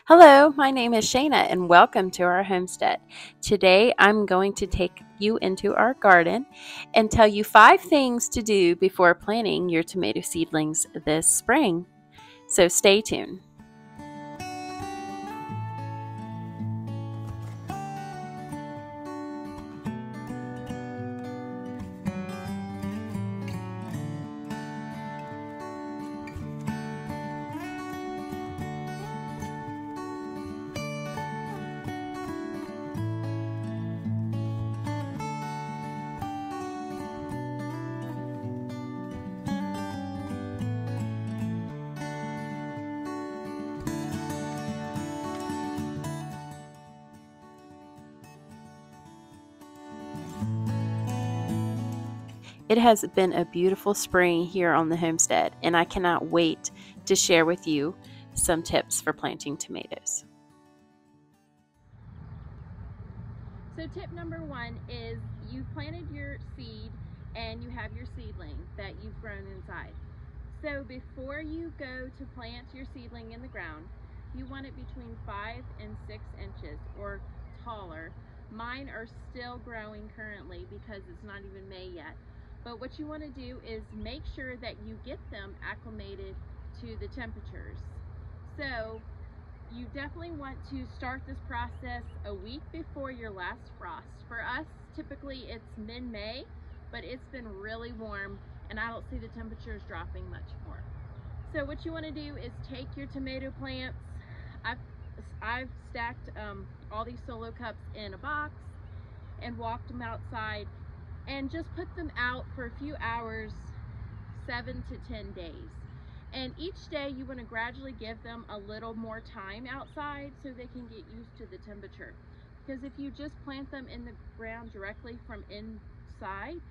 Hello, my name is Shaina and welcome to our homestead. Today I'm going to take you into our garden and tell you 5 things to do before planting your tomato seedlings this spring. So stay tuned. It has been a beautiful spring here on the homestead, and I cannot wait to share with you some tips for planting tomatoes. So tip number 1 is you've planted your seed and you have your seedling that you've grown inside. So before you go to plant your seedling in the ground, you want it between 5 and 6 inches or taller. Mine are still growing currently because it's not even May yet. But what you want to do is make sure that you get them acclimated to the temperatures. So you definitely want to start this process a week before your last frost. For us, typically it's mid-May, but it's been really warm and I don't see the temperatures dropping much more. So what you want to do is take your tomato plants. I've stacked all these solo cups in a box and walked them outside and just put them out for a few hours, 7 to 10 days. And each day you want to gradually give them a little more time outside so they can get used to the temperature. Because if you just plant them in the ground directly from inside,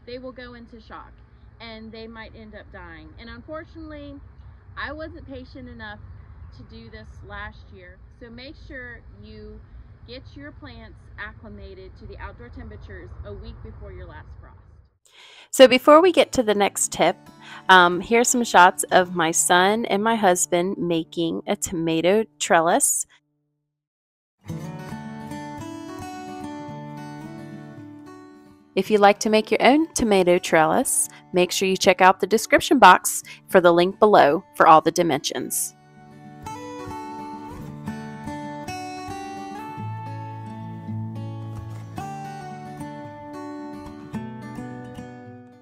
they will go into shock and they might end up dying. And unfortunately, I wasn't patient enough to do this last year. So make sure you get your plants acclimated to the outdoor temperatures a week before your last frost. So before we get to the next tip, here's some shots of my son and my husband making a tomato trellis. If you'd like to make your own tomato trellis, make sure you check out the description box for the link below for all the dimensions.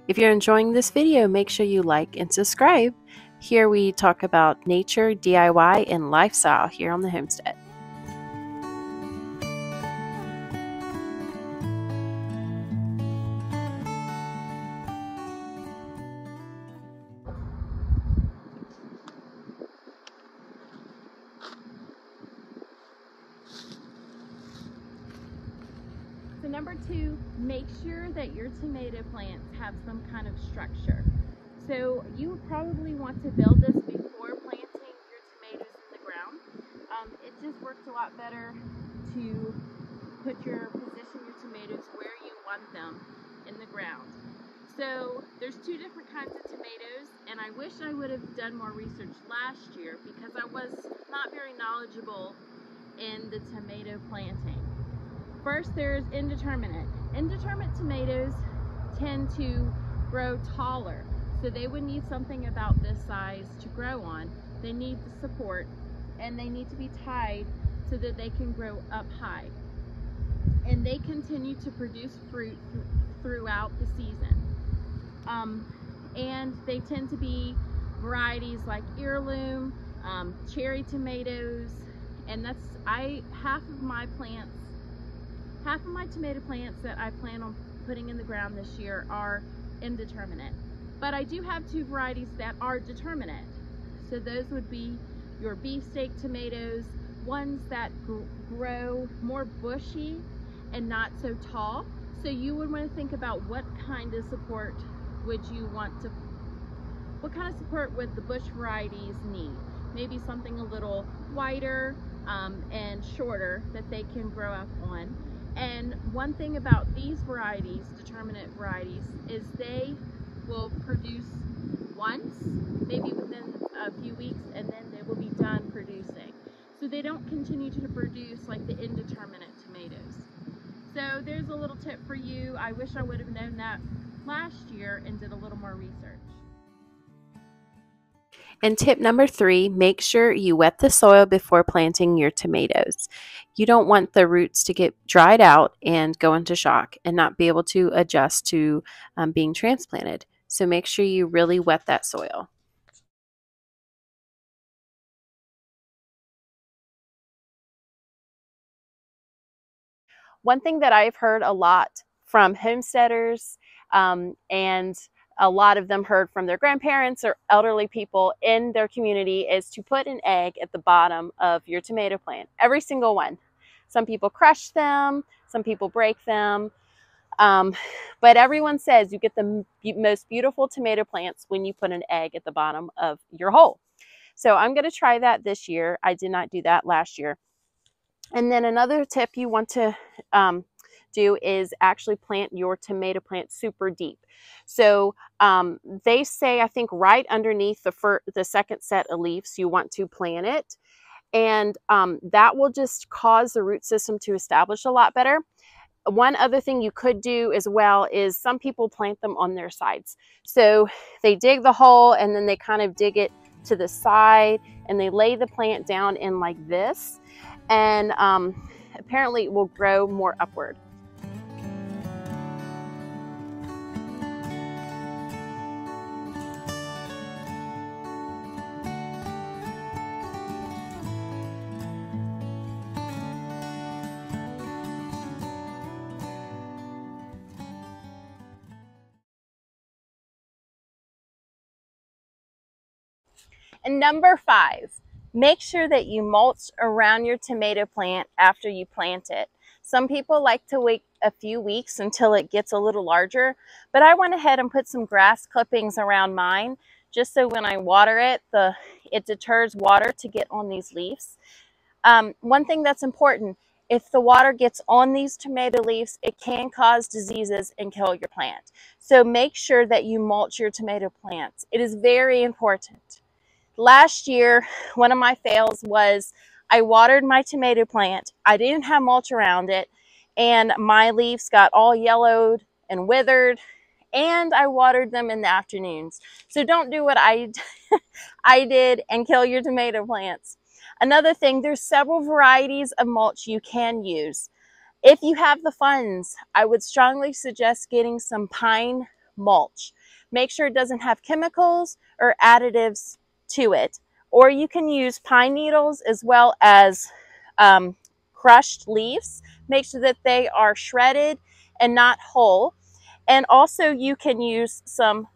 If you're enjoying this video, make sure you like and subscribe. Here we talk about nature, DIY, and lifestyle here on the homestead. So number 2, make sure that your tomato plants have some kind of structure. So you probably want to build this before planting your tomatoes in the ground. It just works a lot better to position your tomatoes where you want them in the ground. So there's 2 different kinds of tomatoes, and I wish I would have done more research last year because I was not very knowledgeable in the tomato planting. First, there's indeterminate. Indeterminate tomatoes tend to grow taller, so they would need something about this size to grow on. They need the support, and they need to be tied so that they can grow up high. And they continue to produce fruit throughout the season. And they tend to be varieties like heirloom, cherry tomatoes, and half of my tomato plants that I plan on putting in the ground this year are indeterminate. But I do have 2 varieties that are determinate. So those would be your beefsteak tomatoes, ones that grow more bushy and not so tall. So you would want to think about what kind of support would the bush varieties need. Maybe something a little wider and shorter that they can grow up on. And one thing about these varieties, determinate varieties, is they will produce once, maybe within a few weeks, and then they will be they don't continue to produce like the indeterminate tomatoes. So there's a little tip for you. I wish I would have known that last year and did a little more research. And tip number 3, make sure you wet the soil before planting your tomatoes. You don't want the roots to get dried out and go into shock and not be able to adjust to being transplanted. So make sure you really wet that soil. One thing that I've heard a lot from homesteaders and a lot of them heard from their grandparents or elderly people in their community is to put an egg at the bottom of your tomato plant, every single one. Some people crush them, some people break them, but everyone says you get the most beautiful tomato plants when you put an egg at the bottom of your hole. So I'm going to try that this year. I did not do that last year. And then another tip you want to do is actually plant your tomato plant super deep. So they say, I think right underneath the second set of leaves, you want to plant it. And that will just cause the root system to establish a lot better. One other thing you could do as well is some people plant them on their sides. So they dig the hole and then they kind of dig it to the side and they lay the plant down in like this. And apparently it will grow more upward. And number 5, make sure that you mulch around your tomato plant after you plant it. Some people like to wait a few weeks until it gets a little larger, but I went ahead and put some grass clippings around mine just so when I water it, it deters water to get on these leaves. One thing that's important, if the water gets on these tomato leaves, it can cause diseases and kill your plant. So make sure that you mulch your tomato plants. It is very important. Last year, one of my fails was I watered my tomato plant. I didn't have mulch around it, and my leaves got all yellowed and withered, and I watered them in the afternoons. So don't do what I did and kill your tomato plants. Another thing, there's several varieties of mulch you can use. If you have the funds, I would strongly suggest getting some pine mulch. Make sure it doesn't have chemicals or additives to it. Or you can use pine needles as well as crushed leaves. Make sure that they are shredded and not whole. And also you can use some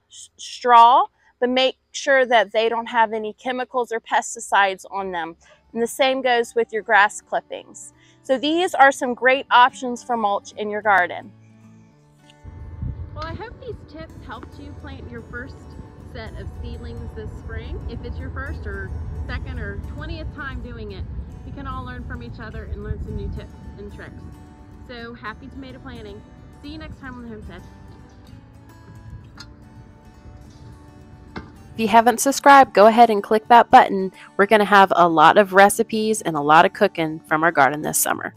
straw, but make sure that they don't have any chemicals or pesticides on them. And the same goes with your grass clippings. So these are some great options for mulch in your garden. Well, I hope these tips helped you plant your first set of seedlings this spring. If it's your first or second or 20th time doing it, we can all learn from each other and learn some new tips and tricks. So happy tomato planting. See you next time on the Homestead. If you haven't subscribed, go ahead and click that button. We're going to have a lot of recipes and a lot of cooking from our garden this summer.